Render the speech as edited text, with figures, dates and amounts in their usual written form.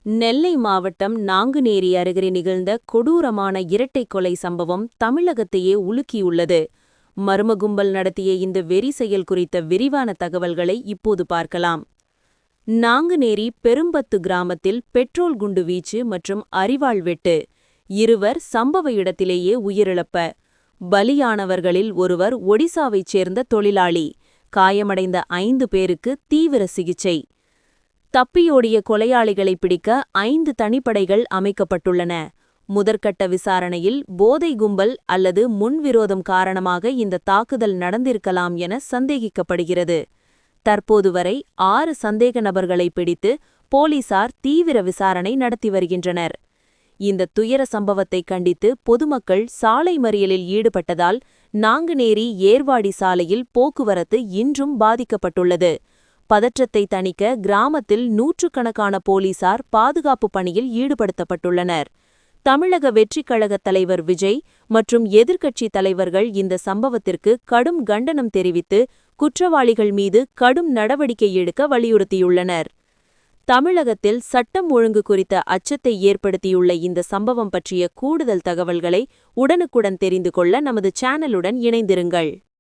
நெல்லை மாவட்டம் நாங்குநேரி அருகே நிகழ்ந்த கொடூரமான இரட்டை கொலை சம்பவம் தமிழகத்தையே உலுக்கியுள்ளது. மர்ம கும்பல் நடத்திய இந்த வெறி செயல் குறித்த விரிவான தகவல்களை இப்போது பார்க்கலாம். நாங்குநேரி பெரும்பத்து கிராமத்தில் பெட்ரோல் குண்டு வீச்சு மற்றும் அரிவாள் வெட்டு. இருவர் சம்பவ இடத்திலேயே உயிரிழப்ப. பலியானவர்களில் ஒருவர் ஒடிசாவைச் சேர்ந்த தொழிலாளி. காயமடைந்த 5 பேருக்கு தீவிர சிகிச்சை. தப்பியோடிய கொலையாளிகளை பிடிக்க 5 தனிப்படைகள் அமைக்கப்பட்டுள்ளன. முதற்கட்ட விசாரணையில் போதை கும்பல் அல்லது முன்விரோதம் காரணமாக இந்த தாக்குதல் நடந்திருக்கலாம் என சந்தேகிக்கப்படுகிறது. தற்போது வரை 6 சந்தேக நபர்களை பிடித்து போலீசார் தீவிர விசாரணை நடத்தி வருகின்றனர். இந்த துயர சம்பவத்தை கண்டித்து பொதுமக்கள் சாலை மறியலில் ஈடுபட்டதால் நாங்குநேரி ஏர்வாடி சாலையில் போக்குவரத்து இன்றும் பாதிக்கப்பட்டுள்ளது. பதற்றத்தை தணிக்க கிராமத்தில் நூற்றுக்கணக்கான போலீசார் பாதுகாப்பு பணியில் ஈடுபடுத்தப்பட்டுள்ளனர். தமிழக வெற்றிக் கழக தலைவர் விஜய் மற்றும் எதிர்க்கட்சி தலைவர்கள் இந்த சம்பவத்திற்கு கடும் கண்டனம் தெரிவித்து குற்றவாளிகள் மீது கடும் நடவடிக்கை எடுக்க வலியுறுத்தியுள்ளனர். தமிழகத்தில் சட்டம் ஒழுங்கு குறித்த அச்சத்தை ஏற்படுத்தியுள்ள இந்த சம்பவம் பற்றிய கூடுதல் தகவல்களை உடனுக்குடன் தெரிந்து கொள்ள நமது சேனலுடன் இணைந்திருங்கள்.